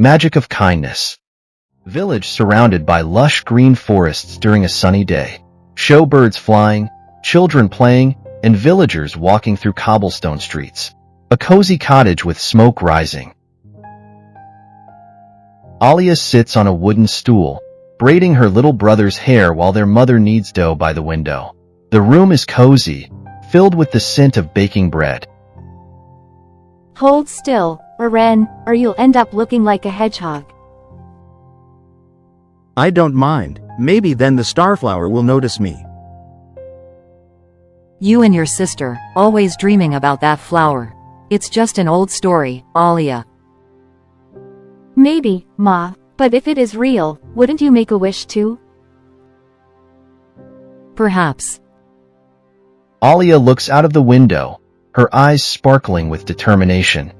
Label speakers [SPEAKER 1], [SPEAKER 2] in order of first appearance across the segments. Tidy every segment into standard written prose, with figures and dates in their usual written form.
[SPEAKER 1] Magic of kindness. Village surrounded by lush green forests during a sunny day. Showbirds flying, children playing, and villagers walking through cobblestone streets. A cozy cottage with smoke rising. Alia sits on a wooden stool, braiding her little brother's hair while their mother kneads dough by the window. The room is cozy, filled with the scent of baking bread.
[SPEAKER 2] Hold still, Ren, or you'll end up looking like a hedgehog.
[SPEAKER 3] I don't mind. Maybe then the starflower will notice me.
[SPEAKER 4] You and your sister, always dreaming about that flower. It's just an old story, Alia.
[SPEAKER 2] Maybe, Ma, but if it is real, wouldn't you make a wish too?
[SPEAKER 4] Perhaps.
[SPEAKER 1] Alia looks out of the window, her eyes sparkling with determination.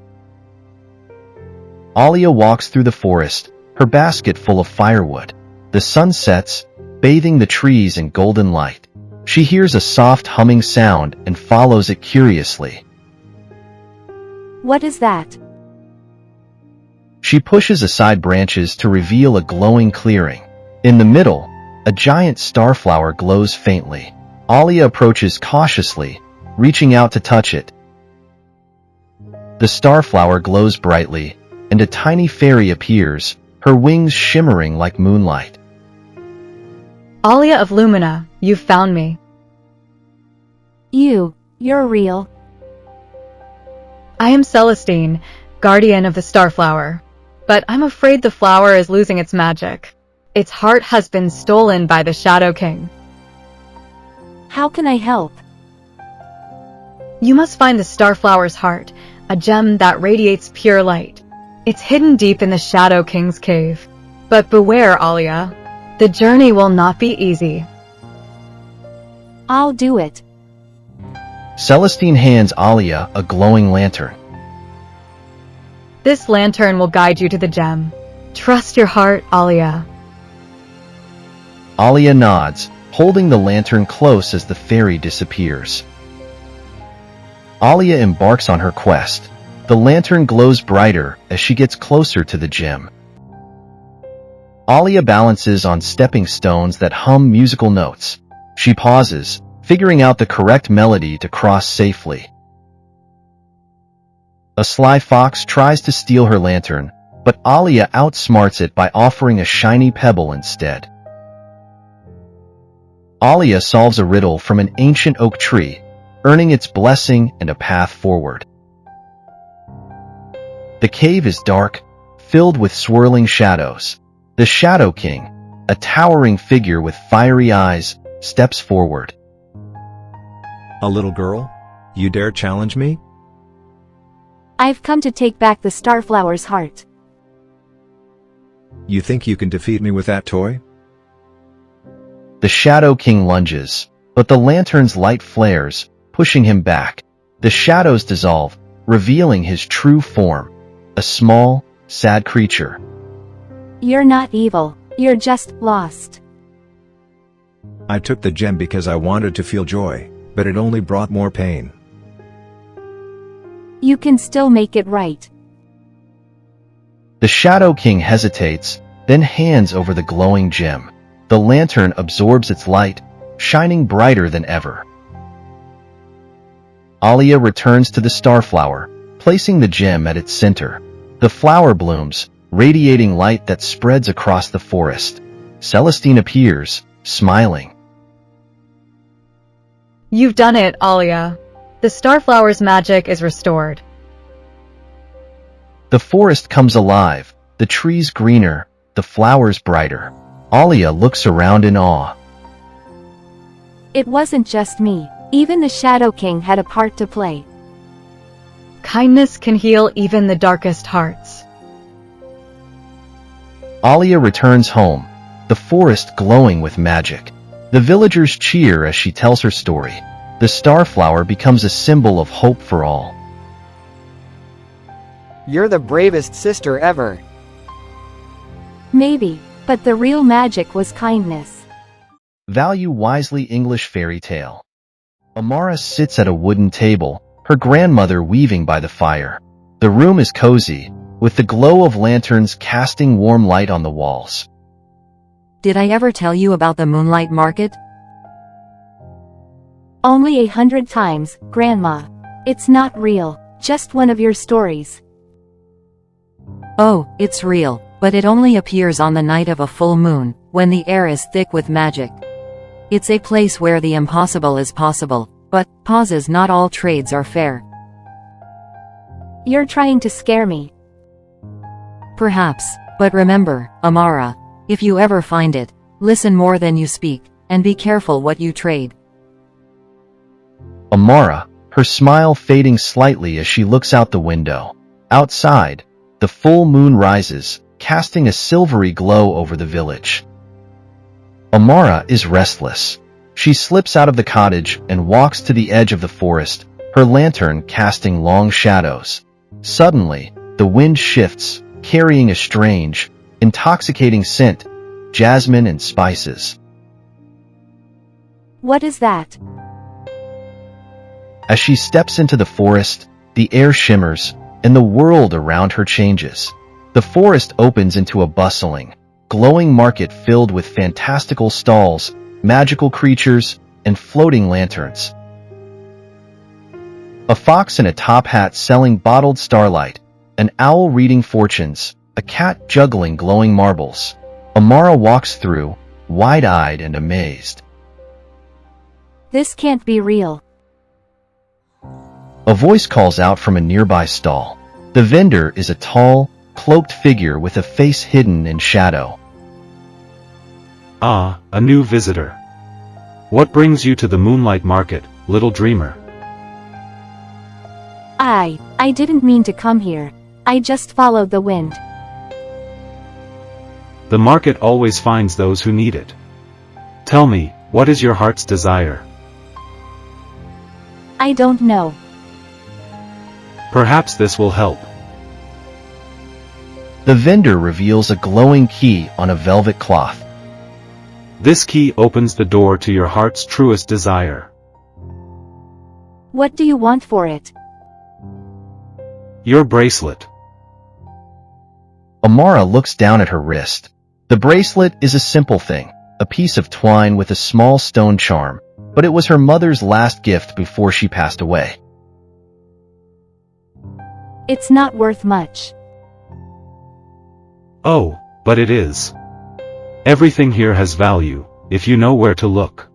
[SPEAKER 1] Alia walks through the forest, her basket full of firewood. The sun sets, bathing the trees in golden light. She hears a soft humming sound and follows it curiously.
[SPEAKER 2] What is that?
[SPEAKER 1] She pushes aside branches to reveal a glowing clearing. In the middle, a giant starflower glows faintly. Alia approaches cautiously, reaching out to touch it. The starflower glows brightly, and a tiny fairy appears, her wings shimmering like moonlight.
[SPEAKER 5] Alia of Lumina, you've found me.
[SPEAKER 2] You're real.
[SPEAKER 5] I am Celestine, guardian of the Starflower. But I'm afraid the flower is losing its magic. Its heart has been stolen by the Shadow King.
[SPEAKER 2] How can I help?
[SPEAKER 5] You must find the Starflower's heart, a gem that radiates pure light. It's hidden deep in the Shadow King's cave. But beware, Alia. The journey will not be easy.
[SPEAKER 2] I'll do it.
[SPEAKER 1] Celestine hands Alia a glowing lantern.
[SPEAKER 5] This lantern will guide you to the gem. Trust your heart, Alia.
[SPEAKER 1] Alia nods, holding the lantern close as the fairy disappears. Alia embarks on her quest. The lantern glows brighter as she gets closer to the gem. Alia balances on stepping stones that hum musical notes. She pauses, figuring out the correct melody to cross safely. A sly fox tries to steal her lantern, but Alia outsmarts it by offering a shiny pebble instead. Alia solves a riddle from an ancient oak tree, earning its blessing and a path forward. The cave is dark, filled with swirling shadows. The Shadow King, a towering figure with fiery eyes, steps forward.
[SPEAKER 6] A little girl? You dare challenge me?
[SPEAKER 2] I've come to take back the Starflower's heart.
[SPEAKER 6] You think you can defeat me with that toy?
[SPEAKER 1] The Shadow King lunges, but the lantern's light flares, pushing him back. The shadows dissolve, revealing his true form, a small, sad creature.
[SPEAKER 2] You're not evil, you're just lost.
[SPEAKER 6] I took the gem because I wanted to feel joy, but it only brought more pain.
[SPEAKER 2] You can still make it right.
[SPEAKER 1] The Shadow King hesitates, then hands over the glowing gem. The lantern absorbs its light, shining brighter than ever. Alia returns to the starflower, placing the gem at its center. The flower blooms, radiating light that spreads across the forest. Celestine appears, smiling.
[SPEAKER 5] You've done it, Alia. The Starflower's magic is restored.
[SPEAKER 1] The forest comes alive, the trees greener, the flowers brighter. Alia looks around in awe.
[SPEAKER 2] It wasn't just me. Even the Shadow King had a part to play.
[SPEAKER 5] Kindness can heal even the darkest hearts.
[SPEAKER 1] Alia returns home, the forest glowing with magic. The villagers cheer as she tells her story. The starflower becomes a symbol of hope for all.
[SPEAKER 7] You're the bravest sister ever.
[SPEAKER 2] Maybe, but the real magic was kindness.
[SPEAKER 1] Value wisely English fairy tale. Amara sits at a wooden table, her grandmother weaving by the fire. The room is cozy, with the glow of lanterns casting warm light on the walls.
[SPEAKER 4] Did I ever tell you about the moonlight market?
[SPEAKER 2] Only 100 times, Grandma. It's not real, just one of your stories.
[SPEAKER 4] Oh, it's real, but it only appears on the night of a full moon, when the air is thick with magic. It's a place where the impossible is possible, but, pauses, not all trades are fair.
[SPEAKER 2] You're trying to scare me.
[SPEAKER 4] Perhaps, but remember, Amara, if you ever find it, listen more than you speak, and be careful what you trade.
[SPEAKER 1] Amara, her smile fading slightly as she looks out the window. Outside, the full moon rises, casting a silvery glow over the village. Amara is restless. She slips out of the cottage and walks to the edge of the forest, her lantern casting long shadows. Suddenly, the wind shifts, carrying a strange, intoxicating scent, jasmine and spices.
[SPEAKER 2] What is that?
[SPEAKER 1] As she steps into the forest, the air shimmers, and the world around her changes. The forest opens into a bustling, glowing market filled with fantastical stalls, magical creatures, and floating lanterns. A fox in a top hat selling bottled starlight, an owl reading fortunes, a cat juggling glowing marbles. Amara walks through, wide-eyed and amazed.
[SPEAKER 2] This can't be real.
[SPEAKER 1] A voice calls out from a nearby stall. The vendor is a tall, cloaked figure with a face hidden in shadow.
[SPEAKER 8] Ah, a new visitor. What brings you to the moonlight market, little dreamer?
[SPEAKER 2] I didn't mean to come here. I just followed the wind.
[SPEAKER 8] The market always finds those who need it. Tell me, what is your heart's desire?
[SPEAKER 2] I don't know.
[SPEAKER 8] Perhaps this will help.
[SPEAKER 1] The vendor reveals a glowing key on a velvet cloth.
[SPEAKER 8] This key opens the door to your heart's truest desire.
[SPEAKER 2] What do you want for it?
[SPEAKER 8] Your bracelet.
[SPEAKER 1] Amara looks down at her wrist. The bracelet is a simple thing, a piece of twine with a small stone charm, but it was her mother's last gift before she passed away.
[SPEAKER 2] It's not worth much.
[SPEAKER 8] Oh, but it is. Everything here has value, if you know where to look.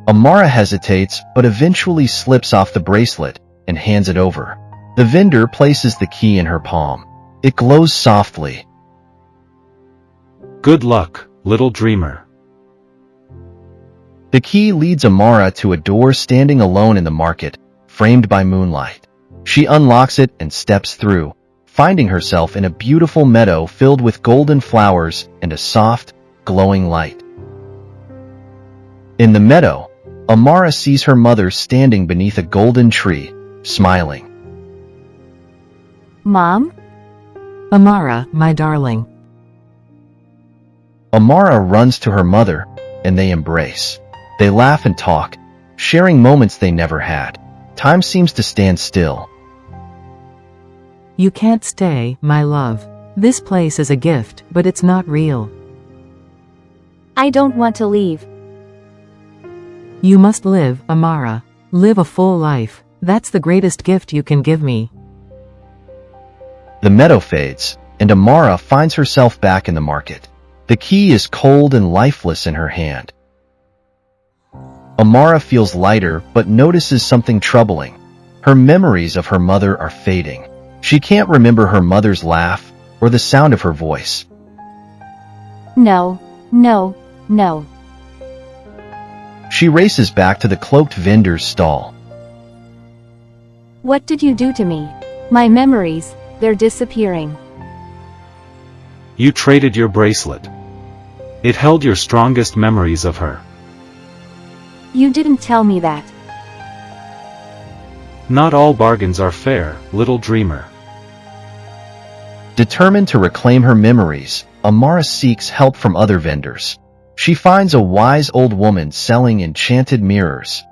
[SPEAKER 1] Amara hesitates but eventually slips off the bracelet and hands it over. The vendor places the key in her palm. It glows softly.
[SPEAKER 8] Good luck, little dreamer.
[SPEAKER 1] The key leads Amara to a door standing alone in the market, framed by moonlight. She unlocks it and steps through, finding herself in a beautiful meadow filled with golden flowers and a soft, glowing light. In the meadow, Amara sees her mother standing beneath a golden tree, smiling.
[SPEAKER 2] Mom?
[SPEAKER 4] Amara, my darling.
[SPEAKER 1] Amara runs to her mother, and they embrace. They laugh and talk, sharing moments they never had. Time seems to stand still.
[SPEAKER 9] You can't stay, my love. This place is a gift, but it's not real.
[SPEAKER 2] I don't want to leave.
[SPEAKER 9] You must live, Amara. Live a full life. That's the greatest gift you can give me.
[SPEAKER 1] The meadow fades, and Amara finds herself back in the market. The key is cold and lifeless in her hand. Amara feels lighter but notices something troubling. Her memories of her mother are fading. She can't remember her mother's laugh or the sound of her voice.
[SPEAKER 2] No, no, no.
[SPEAKER 1] She races back to the cloaked vendor's stall.
[SPEAKER 2] What did you do to me? My memories, they're disappearing.
[SPEAKER 8] You traded your bracelet. It held your strongest memories of her.
[SPEAKER 2] You didn't tell me that.
[SPEAKER 8] Not all bargains are fair, little dreamer.
[SPEAKER 1] Determined to reclaim her memories, Amara seeks help from other vendors. She finds a wise old woman selling enchanted mirrors.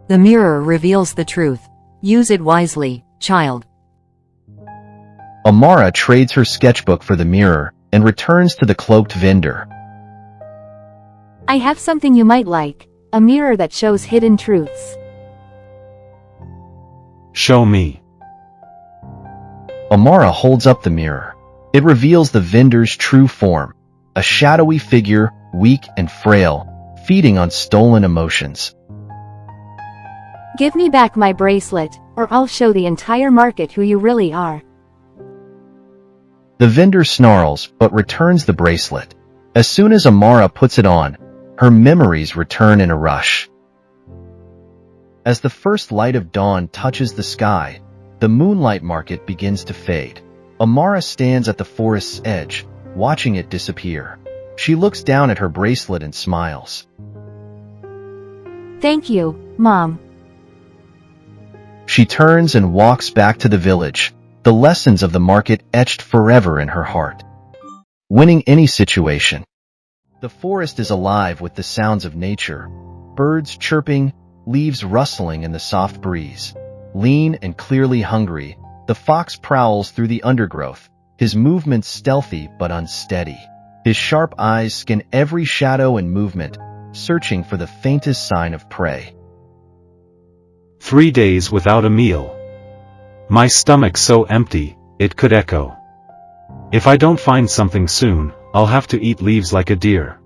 [SPEAKER 4] The mirror reveals the truth. Use it wisely, child.
[SPEAKER 1] Amara trades her sketchbook for the mirror and returns to the cloaked vendor.
[SPEAKER 2] I have something you might like, a mirror that shows hidden truths.
[SPEAKER 8] Show me.
[SPEAKER 1] Amara holds up the mirror. It reveals the vendor's true form, a shadowy figure, weak and frail, feeding on stolen emotions.
[SPEAKER 2] Give me back my bracelet, or I'll show the entire market who you really are.
[SPEAKER 1] The vendor snarls but returns the bracelet. As soon as Amara puts it on, her memories return in a rush. As the first light of dawn touches the sky, the moonlight market begins to fade. Amara stands at the forest's edge, watching it disappear. She looks down at her bracelet and smiles.
[SPEAKER 2] Thank you, Mom.
[SPEAKER 1] She turns and walks back to the village, the lessons of the market etched forever in her heart. Winning any situation. The forest is alive with the sounds of nature, birds chirping, leaves rustling in the soft breeze. Lean and clearly hungry, the fox prowls through the undergrowth, his movements stealthy but unsteady. His sharp eyes scan every shadow and movement, searching for the faintest sign of prey.
[SPEAKER 8] 3 days without a meal. My stomach so empty, it could echo. If I don't find something soon, I'll have to eat leaves like a deer.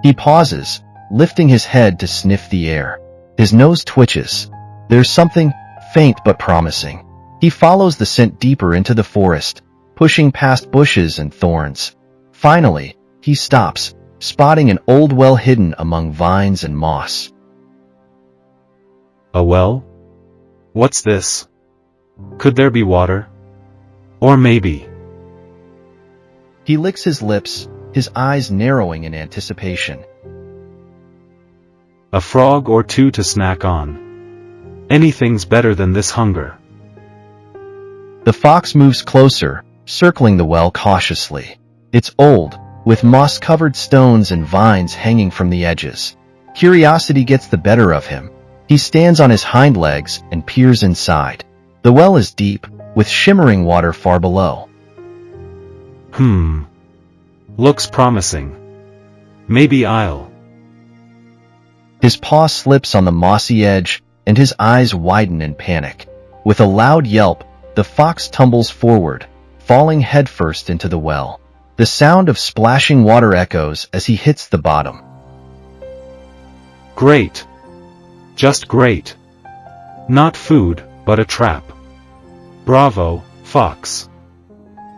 [SPEAKER 1] He pauses, lifting his head to sniff the air. His nose twitches. There's something faint but promising. He follows the scent deeper into the forest, pushing past bushes and thorns. Finally, he stops, spotting an old well hidden among vines and moss.
[SPEAKER 8] A well? What's this? Could there be water? Or maybe.
[SPEAKER 1] He licks his lips, his eyes narrowing in anticipation.
[SPEAKER 8] A frog or two to snack on. Anything's better than this hunger.
[SPEAKER 1] The fox moves closer, circling the well cautiously. It's old, with moss-covered stones and vines hanging from the edges. Curiosity gets the better of him. He stands on his hind legs and peers inside. The well is deep, with shimmering water far below.
[SPEAKER 8] Looks promising. Maybe I'll...
[SPEAKER 1] His paw slips on the mossy edge, and his eyes widen in panic. With a loud yelp, the fox tumbles forward, falling headfirst into the well. The sound of splashing water echoes as he hits the bottom.
[SPEAKER 8] Great. Just great. Not food, but a trap. Bravo, fox.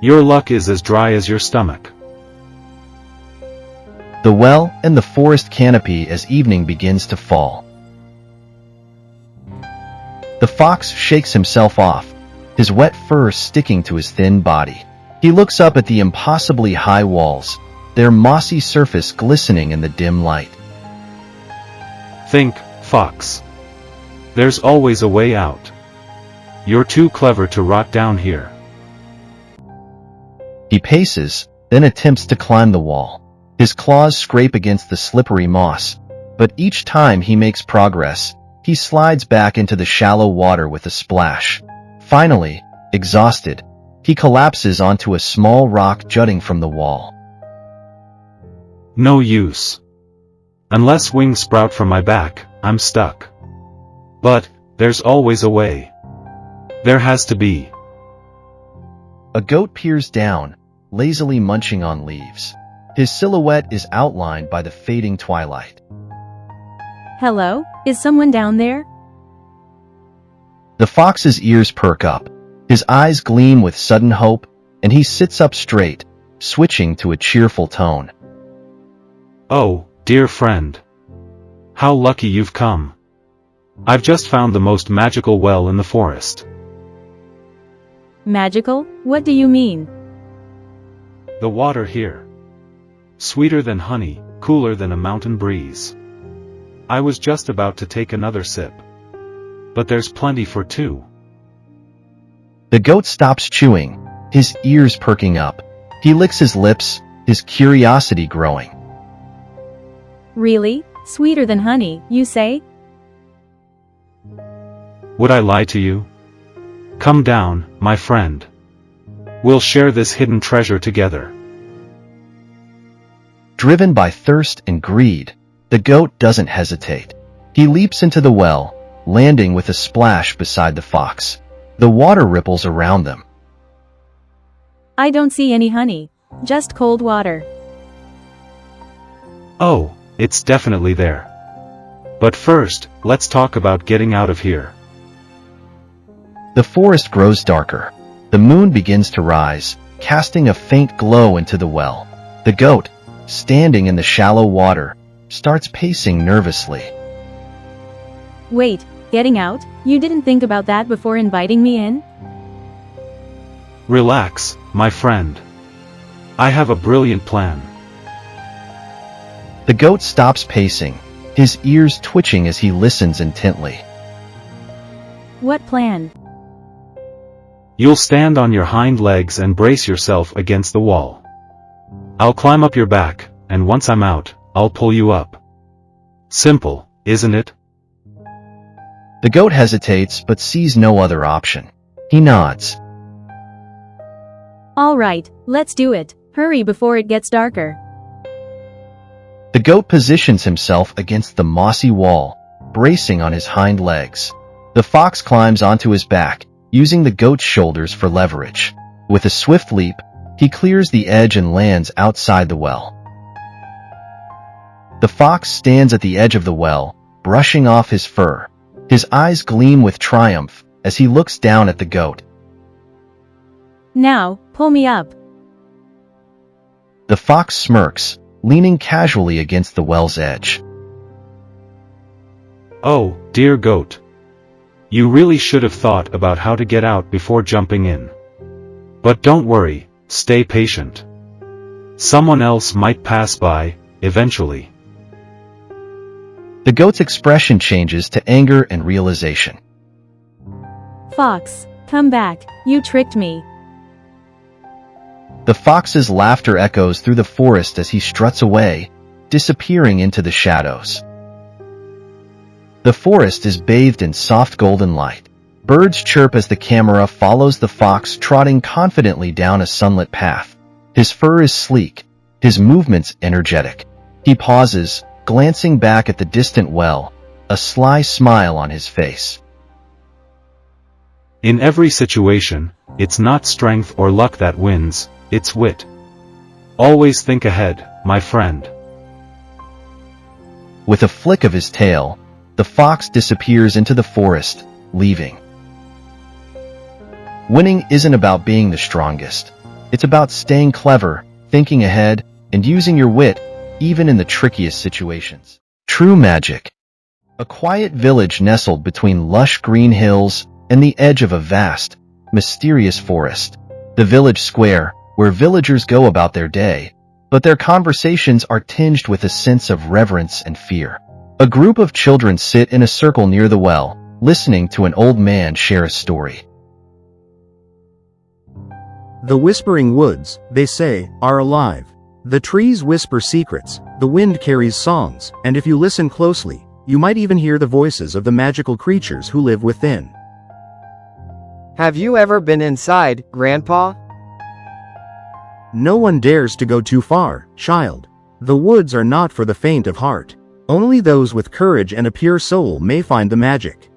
[SPEAKER 8] Your luck is as dry as your stomach.
[SPEAKER 1] The well and the forest canopy as evening begins to fall. The fox shakes himself off, his wet fur sticking to his thin body. He looks up at the impossibly high walls, their mossy surface glistening in the dim light.
[SPEAKER 8] Think, fox. There's always a way out. You're too clever to rot down here.
[SPEAKER 1] He paces, then attempts to climb the wall. His claws scrape against the slippery moss, but each time he makes progress, he slides back into the shallow water with a splash. Finally, exhausted, he collapses onto a small rock jutting from the wall.
[SPEAKER 8] No use. Unless wings sprout from my back, I'm stuck. But, there's always a way. There has to be.
[SPEAKER 1] A goat peers down, lazily munching on leaves. His silhouette is outlined by the fading twilight.
[SPEAKER 10] Hello? Is someone down there?
[SPEAKER 1] The fox's ears perk up. His eyes gleam with sudden hope, and he sits up straight, switching to a cheerful tone.
[SPEAKER 8] Oh, dear friend. How lucky you've come. I've just found the most magical well in the forest.
[SPEAKER 10] Magical? What do you mean?
[SPEAKER 8] The water here. Sweeter than honey, cooler than a mountain breeze. I was just about to take another sip. But there's plenty for two.
[SPEAKER 1] The goat stops chewing, his ears perking up. He licks his lips, his curiosity growing.
[SPEAKER 10] Really? Sweeter than honey, you say?
[SPEAKER 8] Would I lie to you? Come down, my friend. We'll share this hidden treasure together.
[SPEAKER 1] Driven by thirst and greed, the goat doesn't hesitate. He leaps into the well, landing with a splash beside the fox. The water ripples around them.
[SPEAKER 10] I don't see any honey. Just cold water.
[SPEAKER 8] Oh, it's definitely there. But first, let's talk about getting out of here.
[SPEAKER 1] The forest grows darker. The moon begins to rise, casting a faint glow into the well. The goat, standing in the shallow water, starts pacing nervously.
[SPEAKER 10] Wait, getting out? You didn't think about that before inviting me in?
[SPEAKER 8] Relax, my friend. I have a brilliant plan.
[SPEAKER 1] The goat stops pacing, his ears twitching as he listens intently.
[SPEAKER 10] What plan?
[SPEAKER 8] You'll stand on your hind legs and brace yourself against the wall. I'll climb up your back, and once I'm out, I'll pull you up. Simple, isn't it?
[SPEAKER 1] The goat hesitates but sees no other option. He nods.
[SPEAKER 10] All right, let's do it. Hurry before it gets darker.
[SPEAKER 1] The goat positions himself against the mossy wall, bracing on his hind legs. The fox climbs onto his back, using the goat's shoulders for leverage. With a swift leap, he clears the edge and lands outside the well. The fox stands at the edge of the well, brushing off his fur. His eyes gleam with triumph as he looks down at the goat.
[SPEAKER 10] Now, pull me up.
[SPEAKER 1] The fox smirks, leaning casually against the well's edge.
[SPEAKER 8] Oh, dear goat. You really should have thought about how to get out before jumping in. But don't worry, stay patient. Someone else might pass by, eventually.
[SPEAKER 1] The goat's expression changes to anger and realization.
[SPEAKER 10] Fox, come back, you tricked me.
[SPEAKER 1] The fox's laughter echoes through the forest as he struts away, disappearing into the shadows. The forest is bathed in soft golden light. Birds chirp as the camera follows the fox trotting confidently down a sunlit path. His fur is sleek, his movements energetic. He pauses, glancing back at the distant well, a sly smile on his face.
[SPEAKER 8] In every situation, it's not strength or luck that wins, it's wit. Always think ahead, my friend.
[SPEAKER 1] With a flick of his tail, the fox disappears into the forest, leaving. Winning isn't about being the strongest. It's about staying clever, thinking ahead, and using your wit, even in the trickiest situations. True magic. A quiet village nestled between lush green hills and the edge of a vast, mysterious forest. The village square, where villagers go about their day, but their conversations are tinged with a sense of reverence and fear. A group of children sit in a circle near the well, listening to an old man share a story.
[SPEAKER 3] The whispering woods, they say, are alive. The trees whisper secrets, the wind carries songs, and if you listen closely, you might even hear the voices of the magical creatures who live within.
[SPEAKER 7] Have you ever been inside, Grandpa?
[SPEAKER 3] No one dares to go too far, child. The woods are not for the faint of heart. Only those with courage and a pure soul may find the magic.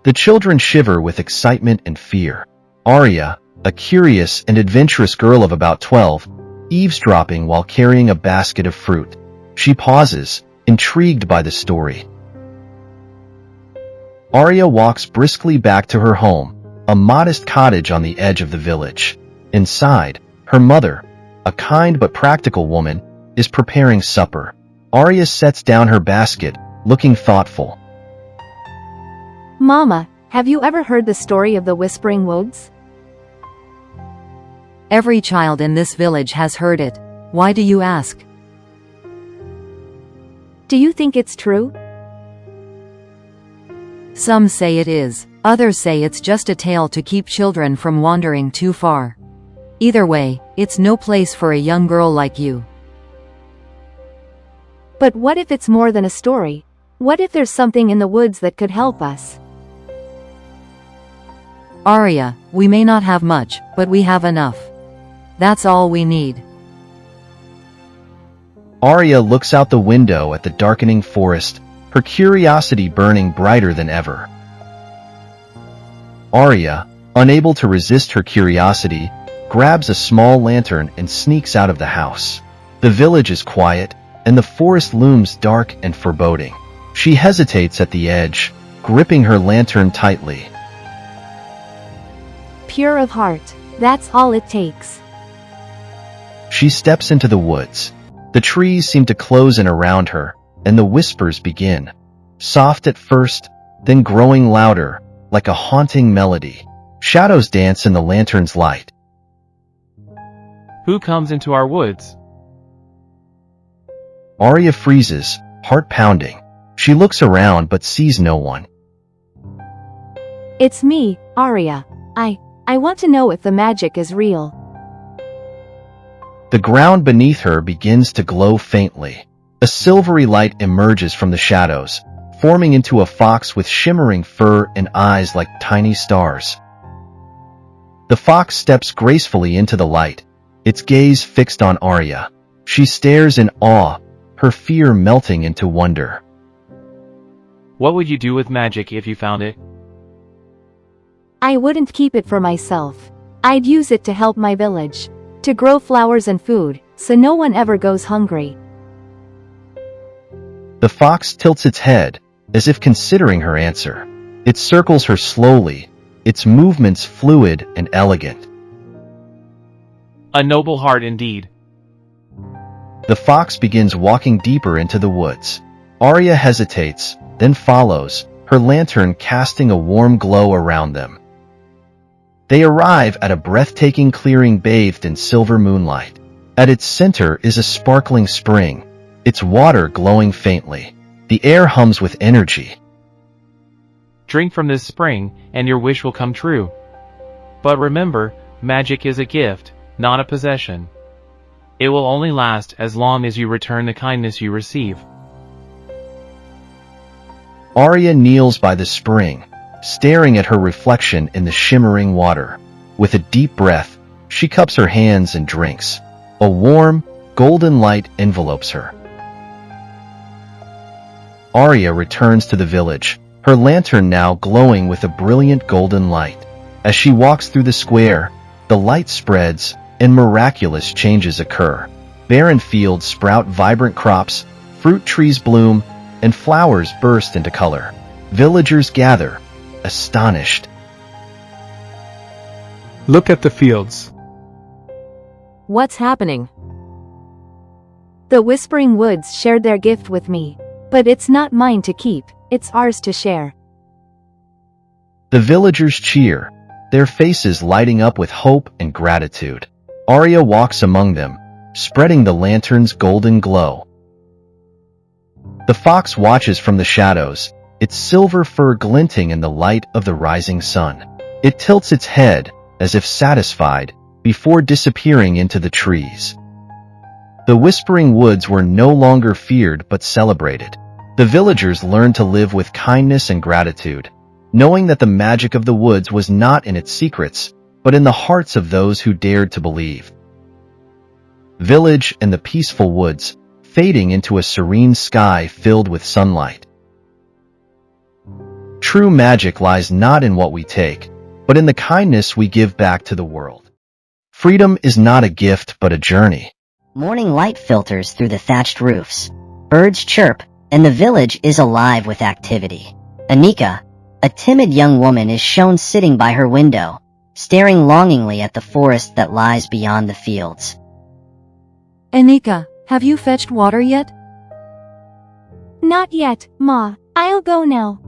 [SPEAKER 1] The children shiver with excitement and fear. Arya, a curious and adventurous girl of about 12, eavesdropping while carrying a basket of fruit. She pauses, intrigued by the story. Arya walks briskly back to her home, a modest cottage on the edge of the village. Inside, her mother, a kind but practical woman, is preparing supper. Arya sets down her basket, looking thoughtful.
[SPEAKER 2] Mama, have you ever heard the story of the Whispering Woods?
[SPEAKER 4] Every child in this village has heard it. Why do you ask?
[SPEAKER 2] Do you think it's true?
[SPEAKER 4] Some say it is, others say it's just a tale to keep children from wandering too far. Either way, it's no place for a young girl like you.
[SPEAKER 2] But what if it's more than a story? What if there's something in the woods that could help us?
[SPEAKER 4] Arya, we may not have much, but we have enough. That's all we need.
[SPEAKER 1] Arya looks out the window at the darkening forest, her curiosity burning brighter than ever. Arya, unable to resist her curiosity, grabs a small lantern and sneaks out of the house. The village is quiet, and the forest looms dark and foreboding. She hesitates at the edge, gripping her lantern tightly.
[SPEAKER 2] Pure of heart. That's all it takes.
[SPEAKER 1] She steps into the woods. The trees seem to close in around her, and the whispers begin. Soft at first, then growing louder, like a haunting melody. Shadows dance in the lantern's light.
[SPEAKER 11] Who comes into our woods?
[SPEAKER 1] Arya freezes, heart pounding. She looks around but sees no one.
[SPEAKER 2] It's me, Arya. I want to know if the magic is real.
[SPEAKER 1] The ground beneath her begins to glow faintly. A silvery light emerges from the shadows, forming into a fox with shimmering fur and eyes like tiny stars. The fox steps gracefully into the light, its gaze fixed on Arya. She stares in awe, her fear melting into wonder.
[SPEAKER 11] What would you do with magic if you found it?
[SPEAKER 2] I wouldn't keep it for myself. I'd use it to help my village, to grow flowers and food, so no one ever goes hungry.
[SPEAKER 1] The fox tilts its head, as if considering her answer. It circles her slowly, its movements fluid and elegant.
[SPEAKER 11] A noble heart indeed.
[SPEAKER 1] The fox begins walking deeper into the woods. Arya hesitates, then follows, her lantern casting a warm glow around them. They arrive at a breathtaking clearing bathed in silver moonlight. At its center is a sparkling spring, its water glowing faintly. The air hums with energy.
[SPEAKER 11] Drink from this spring, and your wish will come true. But remember, magic is a gift, not a possession. It will only last as long as you return the kindness you receive.
[SPEAKER 1] Arya kneels by the spring, staring at her reflection in the shimmering water. With a deep breath, she cups her hands and drinks. A warm, golden light envelopes her. Arya returns to the village, her lantern now glowing with a brilliant golden light. As she walks through the square, the light spreads, and miraculous changes occur. Barren fields sprout vibrant crops, fruit trees bloom, and flowers burst into color. Villagers gather, astonished.
[SPEAKER 12] Look at the fields.
[SPEAKER 2] What's happening? The Whispering Woods shared their gift with me. But it's not mine to keep, it's ours to share.
[SPEAKER 1] The villagers cheer, their faces lighting up with hope and gratitude. Arya walks among them, spreading the lantern's golden glow. The fox watches from the shadows, its silver fur glinting in the light of the rising sun. It tilts its head, as if satisfied, before disappearing into the trees. The Whispering Woods were no longer feared but celebrated. The villagers learned to live with kindness and gratitude, knowing that the magic of the woods was not in its secrets, but in the hearts of those who dared to believe. Village and the peaceful woods, fading into a serene sky filled with sunlight. True magic lies not in what we take, but in the kindness we give back to the world. Freedom is not a gift but a journey.
[SPEAKER 13] Morning light filters through the thatched roofs. Birds chirp, and the village is alive with activity. Anika, a timid young woman, is shown sitting by her window, staring longingly at the forest that lies beyond the fields.
[SPEAKER 4] Anika, have you fetched water yet?
[SPEAKER 2] Not yet, Ma. I'll go now.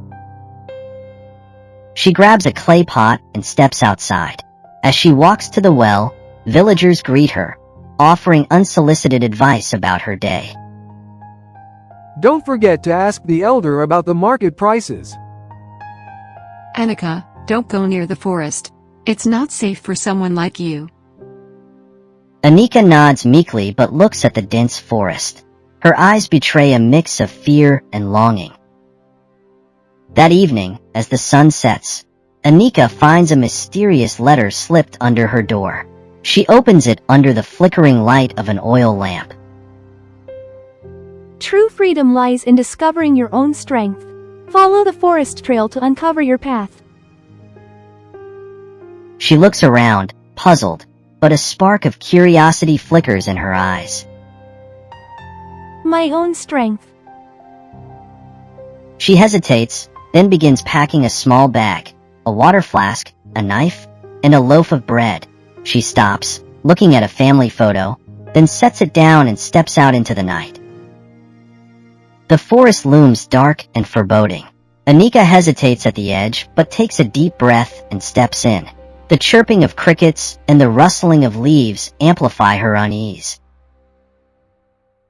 [SPEAKER 13] She grabs a clay pot and steps outside. As she walks to the well, villagers greet her, offering unsolicited advice about her day.
[SPEAKER 14] Don't forget to ask the elder about the market prices.
[SPEAKER 15] Anika, don't go near the forest. It's not safe for someone like you.
[SPEAKER 13] Anika nods meekly but looks at the dense forest. Her eyes betray a mix of fear and longing. That evening, as the sun sets, Anika finds a mysterious letter slipped under her door. She opens it under the flickering light of an oil lamp.
[SPEAKER 2] True freedom lies in discovering your own strength. Follow the forest trail to uncover your path.
[SPEAKER 13] She looks around, puzzled, but a spark of curiosity flickers in her eyes.
[SPEAKER 2] My own strength.
[SPEAKER 13] She hesitates, then begins packing a small bag, a water flask, a knife, and a loaf of bread. She stops, looking at a family photo, then sets it down and steps out into the night. The forest looms dark and foreboding. Anika hesitates at the edge, but takes a deep breath and steps in. The chirping of crickets and the rustling of leaves amplify her unease.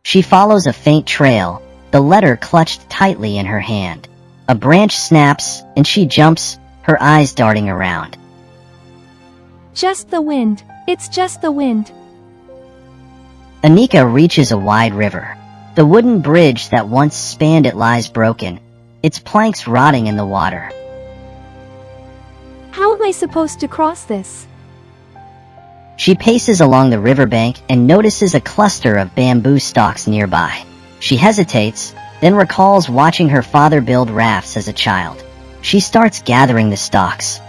[SPEAKER 13] She follows a faint trail, the letter clutched tightly in her hand. A branch snaps, and she jumps, her eyes darting around.
[SPEAKER 2] Just the wind. It's just the wind.
[SPEAKER 13] Anika reaches a wide river. The wooden bridge that once spanned it lies broken, its planks rotting in the water.
[SPEAKER 2] How am I supposed to cross this?
[SPEAKER 13] She paces along the riverbank and notices a cluster of bamboo stalks nearby. She hesitates, then recalls watching her father build rafts as a child. She starts gathering the stalks.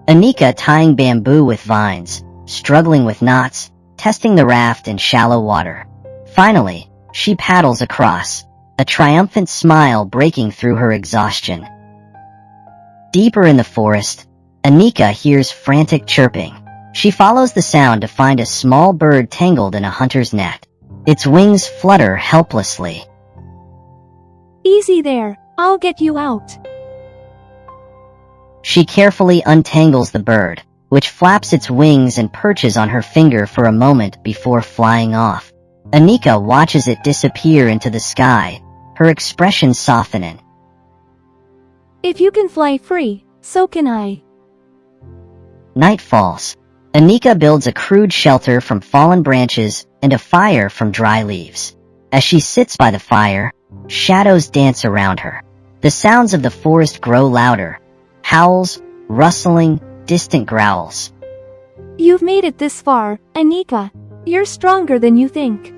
[SPEAKER 13] Anika tying bamboo with vines, struggling with knots, testing the raft in shallow water. Finally, she paddles across, a triumphant smile breaking through her exhaustion. Deeper in the forest, Anika hears frantic chirping. She follows the sound to find a small bird tangled in a hunter's net. Its wings flutter helplessly.
[SPEAKER 2] Easy there, I'll get you out.
[SPEAKER 13] She carefully untangles the bird, which flaps its wings and perches on her finger for a moment before flying off. Anika watches it disappear into the sky, her expression softening.
[SPEAKER 2] If you can fly free, so can I.
[SPEAKER 13] Night falls. Anika builds a crude shelter from fallen branches and a fire from dry leaves. As she sits by the fire, shadows dance around her. The sounds of the forest grow louder. Howls, rustling, distant growls.
[SPEAKER 2] You've made it this far, Anika. You're stronger than you think.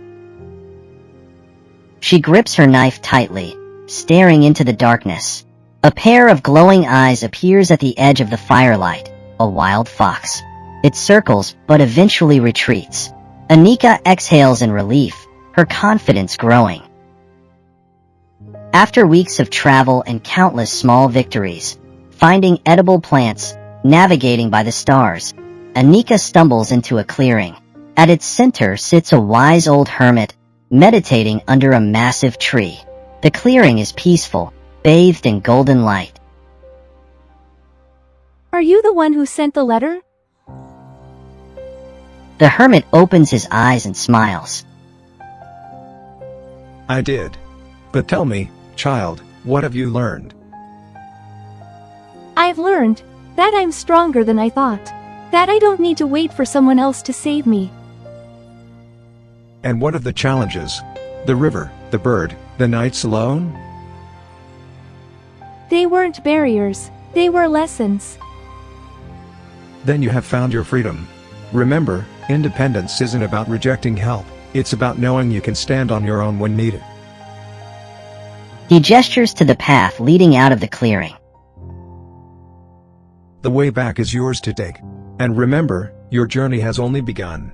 [SPEAKER 13] She grips her knife tightly, staring into the darkness. A pair of glowing eyes appears at the edge of the firelight, a wild fox. It circles, but eventually retreats. Anika exhales in relief, her confidence growing. After weeks of travel and countless small victories, finding edible plants, navigating by the stars, Anika stumbles into a clearing. At its center sits a wise old hermit, meditating under a massive tree. The clearing is peaceful, bathed in golden light.
[SPEAKER 2] Are you the one who sent the letter?
[SPEAKER 13] The hermit opens his eyes and smiles.
[SPEAKER 6] I did. But tell me, child, what have you learned?
[SPEAKER 2] I've learned that I'm stronger than I thought. That I don't need to wait for someone else to save me.
[SPEAKER 6] And what of the challenges? The river, the bird, the nights alone?
[SPEAKER 2] They weren't barriers, they were lessons.
[SPEAKER 6] Then you have found your freedom. Remember, independence isn't about rejecting help, it's about knowing you can stand on your own when needed.
[SPEAKER 13] He gestures to the path leading out of the clearing.
[SPEAKER 6] The way back is yours to take. And remember, your journey has only begun.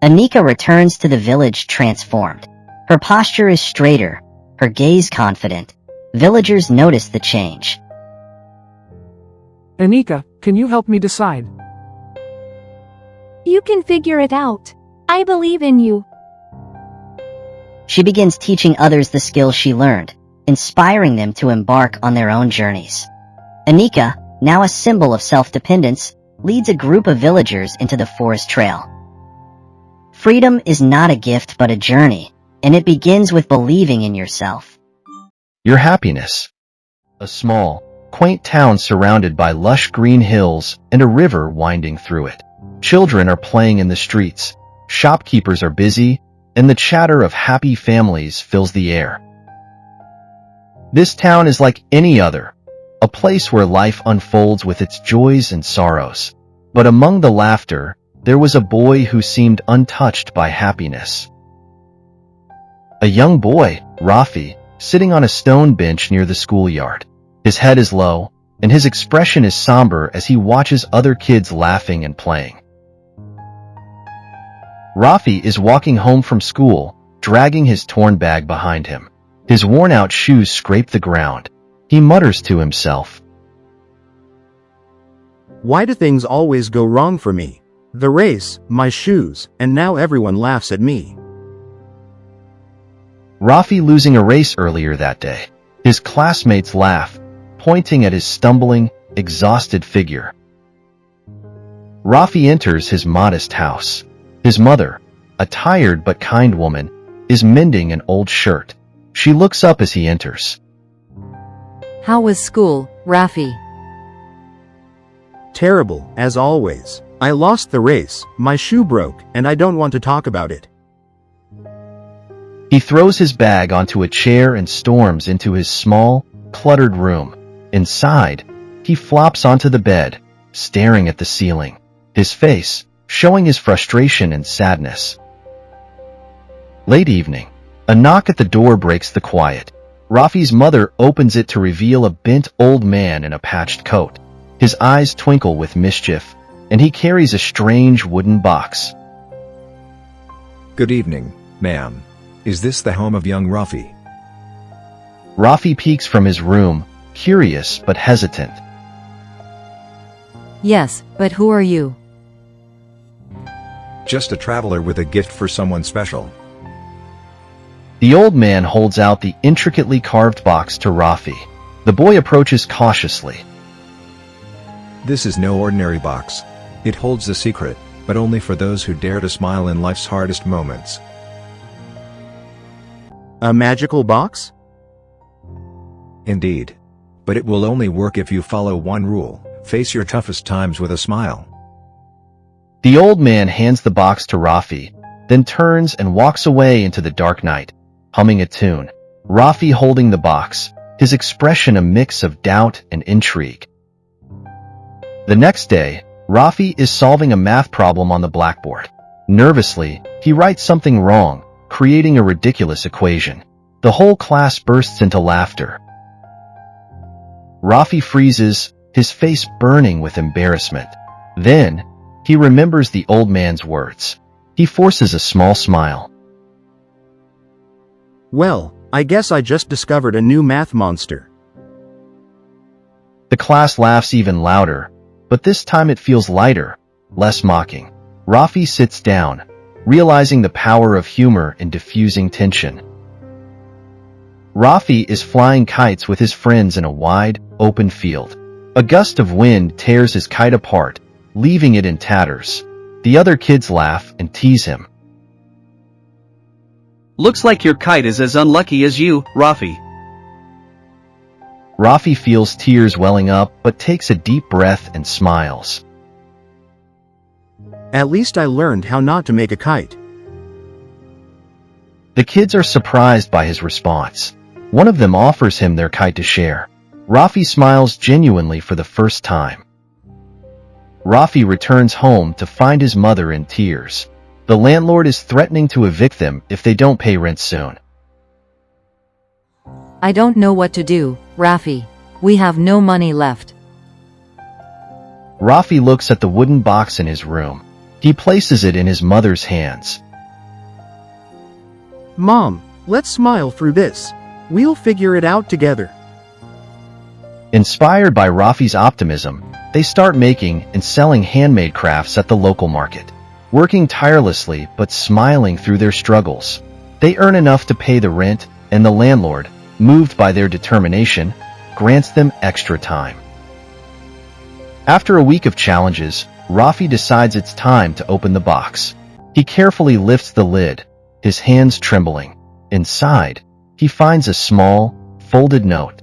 [SPEAKER 13] Anika returns to the village transformed. Her posture is straighter, her gaze confident. Villagers notice the change.
[SPEAKER 14] Anika, can you help me decide?
[SPEAKER 2] You can figure it out. I believe in you.
[SPEAKER 13] She begins teaching others the skills she learned, inspiring them to embark on their own journeys. Anika, now a symbol of self-dependence, leads a group of villagers into the forest trail. Freedom is not a gift but a journey, and it begins with believing in yourself.
[SPEAKER 1] Your happiness. A small, quaint town surrounded by lush green hills and a river winding through it. Children are playing in the streets, shopkeepers are busy, and the chatter of happy families fills the air. This town is like any other, a place where life unfolds with its joys and sorrows. But among the laughter, there was a boy who seemed untouched by happiness. A young boy, Rafi, sitting on a stone bench near the schoolyard. His head is low, and his expression is somber as he watches other kids laughing and playing. Rafi is walking home from school, dragging his torn bag behind him. His worn-out shoes scrape the ground. He mutters to himself,
[SPEAKER 3] "Why do things always go wrong for me? The race, my shoes, and now everyone laughs at me."
[SPEAKER 1] Rafi losing a race earlier that day. His classmates laugh, pointing at his stumbling, exhausted figure. Rafi enters his modest house. His mother, a tired but kind woman, is mending an old shirt. She looks up as he enters.
[SPEAKER 4] How was school, Rafi?
[SPEAKER 3] Terrible, as always. I lost the race, my shoe broke, and I don't want to talk about it.
[SPEAKER 1] He throws his bag onto a chair and storms into his small, cluttered room. Inside, he flops onto the bed, staring at the ceiling, his face showing his frustration and sadness. Late evening, a knock at the door breaks the quiet. Rafi's mother opens it to reveal a bent old man in a patched coat. His eyes twinkle with mischief, and he carries a strange wooden box.
[SPEAKER 6] Good evening, ma'am. Is this the home of young Rafi?
[SPEAKER 1] Rafi peeks from his room, curious but hesitant.
[SPEAKER 4] Yes, but who are you?
[SPEAKER 6] Just a traveler with a gift for someone special.
[SPEAKER 1] The old man holds out the intricately carved box to Rafi. The boy approaches cautiously.
[SPEAKER 6] This is no ordinary box. It holds a secret, but only for those who dare to smile in life's hardest moments.
[SPEAKER 3] A magical box?
[SPEAKER 6] Indeed. But it will only work if you follow one rule: face your toughest times with a smile.
[SPEAKER 1] The old man hands the box to Rafi, then turns and walks away into the dark night, humming a tune. Rafi holding the box, his expression a mix of doubt and intrigue. The next day, Rafi is solving a math problem on the blackboard. Nervously, he writes something wrong, creating a ridiculous equation. The whole class bursts into laughter. Rafi freezes, his face burning with embarrassment. Then, he remembers the old man's words. He forces a small smile.
[SPEAKER 3] Well, I guess I just discovered a new math monster.
[SPEAKER 1] The class laughs even louder, but this time it feels lighter, less mocking. Rafi sits down, realizing the power of humor in diffusing tension. Rafi is flying kites with his friends in a wide, open field. A gust of wind tears his kite apart, leaving it in tatters. The other kids laugh and tease him.
[SPEAKER 16] Looks like your kite is as unlucky as you, Rafi.
[SPEAKER 1] Rafi feels tears welling up but takes a deep breath and smiles.
[SPEAKER 3] At least I learned how not to make a kite.
[SPEAKER 1] The kids are surprised by his response. One of them offers him their kite to share. Rafi smiles genuinely for the first time. Rafi returns home to find his mother in tears. The landlord is threatening to evict them if they don't pay rent soon.
[SPEAKER 4] I don't know what to do, Rafi. We have no money left.
[SPEAKER 1] Rafi looks at the wooden box in his room. He places it in his mother's hands.
[SPEAKER 3] Mom, let's smile through this. We'll figure it out together.
[SPEAKER 1] Inspired by Rafi's optimism, they start making and selling handmade crafts at the local market. Working tirelessly but smiling through their struggles, they earn enough to pay the rent, and the landlord, moved by their determination, grants them extra time. After a week of challenges, Rafi decides it's time to open the box. He carefully lifts the lid, his hands trembling. Inside, he finds a small, folded note.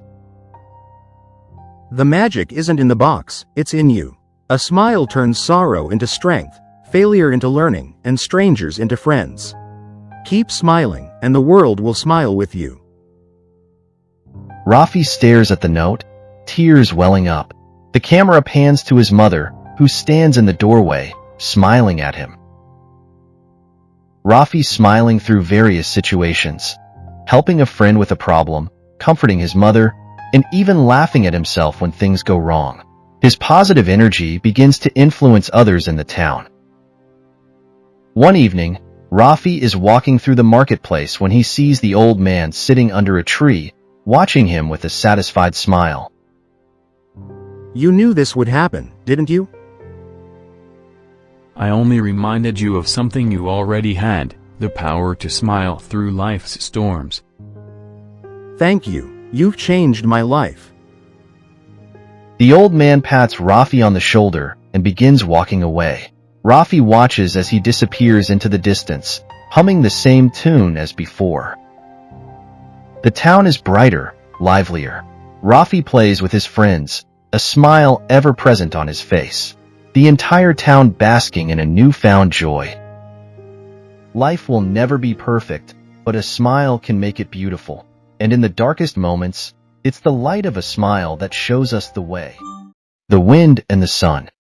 [SPEAKER 3] The magic isn't in the box, it's in you. A smile turns sorrow into strength, failure into learning, and strangers into friends. Keep smiling, and the world will smile with you.
[SPEAKER 1] Rafi stares at the note, tears welling up. The camera pans to his mother, who stands in the doorway, smiling at him. Rafi's smiling through various situations, helping a friend with a problem, comforting his mother, and even laughing at himself when things go wrong. His positive energy begins to influence others in the town. One evening, Rafi is walking through the marketplace when he sees the old man sitting under a tree, watching him with a satisfied smile.
[SPEAKER 3] You knew this would happen, didn't you?
[SPEAKER 17] I only reminded you of something you already had, the power to smile through life's storms.
[SPEAKER 3] Thank you. You've changed my life.
[SPEAKER 1] The old man pats Rafi on the shoulder and begins walking away. Rafi watches as he disappears into the distance, humming the same tune as before. The town is brighter, livelier. Rafi plays with his friends, a smile ever present on his face. The entire town basking in a newfound joy. Life will never be perfect, but a smile can make it beautiful. And in the darkest moments, it's the light of a smile that shows us the way. The wind and the sun.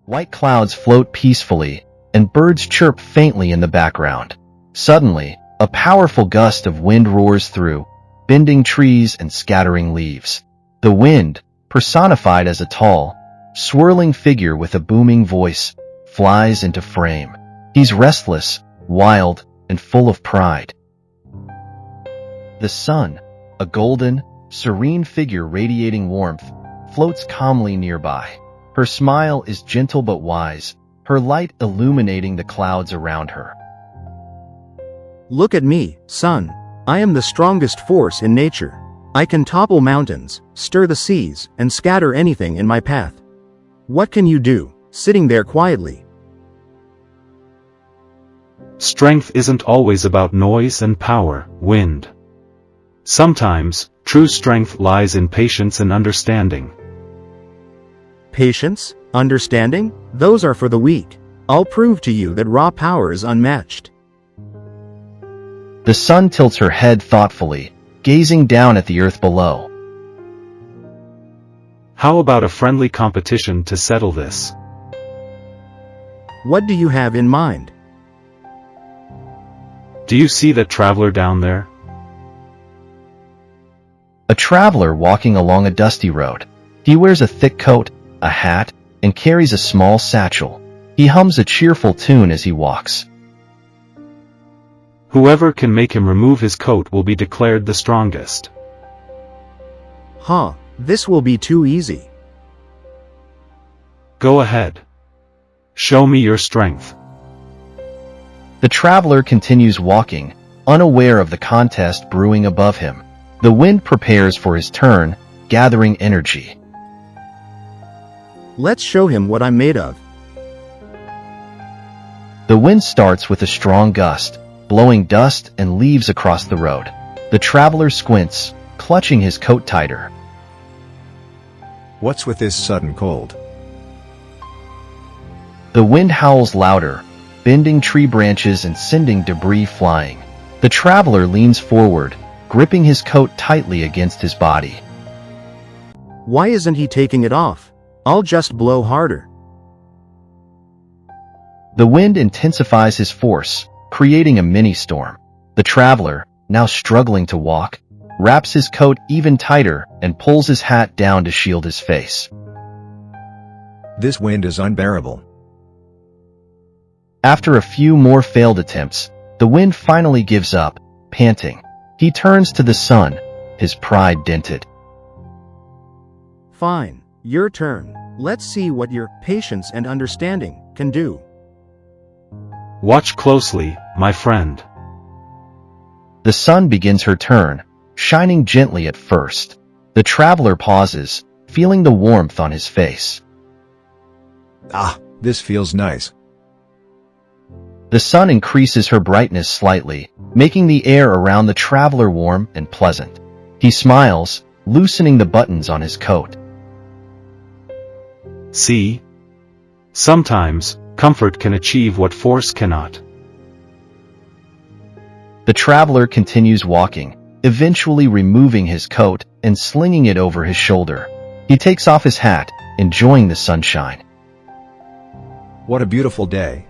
[SPEAKER 1] White clouds float peacefully, and birds chirp faintly in the background. Suddenly, a powerful gust of wind roars through, bending trees and scattering leaves. The wind, personified as a tall, swirling figure with a booming voice, flies into frame. He's restless, wild, and full of pride. The sun, a golden, serene figure radiating warmth, floats calmly nearby. Her smile is gentle but wise, her light illuminating the clouds around her.
[SPEAKER 3] Look at me, sun. I am the strongest force in nature. I can topple mountains, stir the seas, and scatter anything in my path. What can you do, sitting there quietly?
[SPEAKER 8] Strength isn't always about noise and power, wind. Sometimes, true strength lies in patience and understanding.
[SPEAKER 3] Patience? Understanding? Those are for the weak. I'll prove to you that raw power is unmatched.
[SPEAKER 1] The sun tilts her head thoughtfully, gazing down at the earth below.
[SPEAKER 8] How about a friendly competition to settle this?
[SPEAKER 3] What do you have in mind?
[SPEAKER 8] Do you see that traveler down there?
[SPEAKER 1] A traveler walking along a dusty road. He wears a thick coat, a hat, and carries a small satchel. He hums a cheerful tune as he walks.
[SPEAKER 8] Whoever can make him remove his coat will be declared the strongest.
[SPEAKER 3] Huh, this will be too easy.
[SPEAKER 8] Go ahead. Show me your strength.
[SPEAKER 1] The traveler continues walking, unaware of the contest brewing above him. The wind prepares for his turn, gathering energy.
[SPEAKER 3] Let's show him what I'm made of.
[SPEAKER 1] The wind starts with a strong gust, blowing dust and leaves across the road. The traveler squints, clutching his coat tighter.
[SPEAKER 6] What's with this sudden cold?
[SPEAKER 1] The wind howls louder, bending tree branches and sending debris flying. The traveler leans forward, gripping his coat tightly against his body.
[SPEAKER 3] Why isn't he taking it off? I'll just blow harder.
[SPEAKER 1] The wind intensifies his force, creating a mini-storm. The traveler, now struggling to walk, wraps his coat even tighter and pulls his hat down to shield his face.
[SPEAKER 6] This wind is unbearable.
[SPEAKER 1] After a few more failed attempts, the wind finally gives up, panting. He turns to the sun, his pride dented.
[SPEAKER 3] Fine, your turn. Let's see what your patience and understanding can do.
[SPEAKER 8] Watch closely, my friend.
[SPEAKER 1] The sun begins her turn, shining gently at first. The traveler pauses, feeling the warmth on his face.
[SPEAKER 6] Ah, this feels nice.
[SPEAKER 1] The sun increases her brightness slightly, making the air around the traveler warm and pleasant. He smiles, loosening the buttons on his coat.
[SPEAKER 8] See? Sometimes, comfort can achieve what force cannot.
[SPEAKER 1] The traveler continues walking, eventually removing his coat and slinging it over his shoulder. He takes off his hat, enjoying the sunshine.
[SPEAKER 6] What a beautiful day.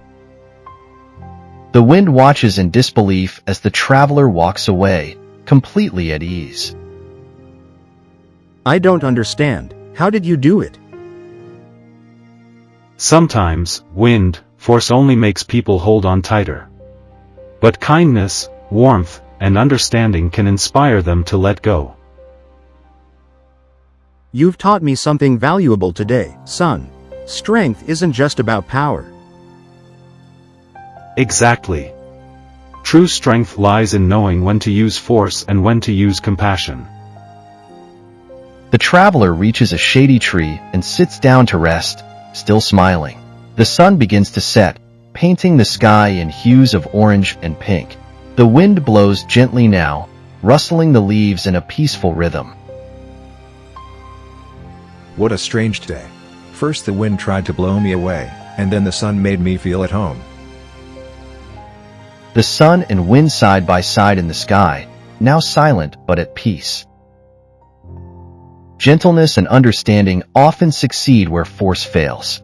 [SPEAKER 1] The wind watches in disbelief as the traveler walks away, completely at ease.
[SPEAKER 3] I don't understand. How did you do it?
[SPEAKER 8] Sometimes, wind, force only makes people hold on tighter. But kindness, warmth, and understanding can inspire them to let go.
[SPEAKER 3] You've taught me something valuable today, son. Strength isn't just about power.
[SPEAKER 8] Exactly. True strength lies in knowing when to use force and when to use compassion.
[SPEAKER 1] The traveler reaches a shady tree and sits down to rest, still smiling. The sun begins to set, painting the sky in hues of orange and pink. The wind blows gently now, rustling the leaves in a peaceful rhythm.
[SPEAKER 6] What a strange day. First the wind tried to blow me away, and then the sun made me feel at home.
[SPEAKER 1] The sun and wind side by side in the sky, now silent but at peace. Gentleness and understanding often succeed where force fails.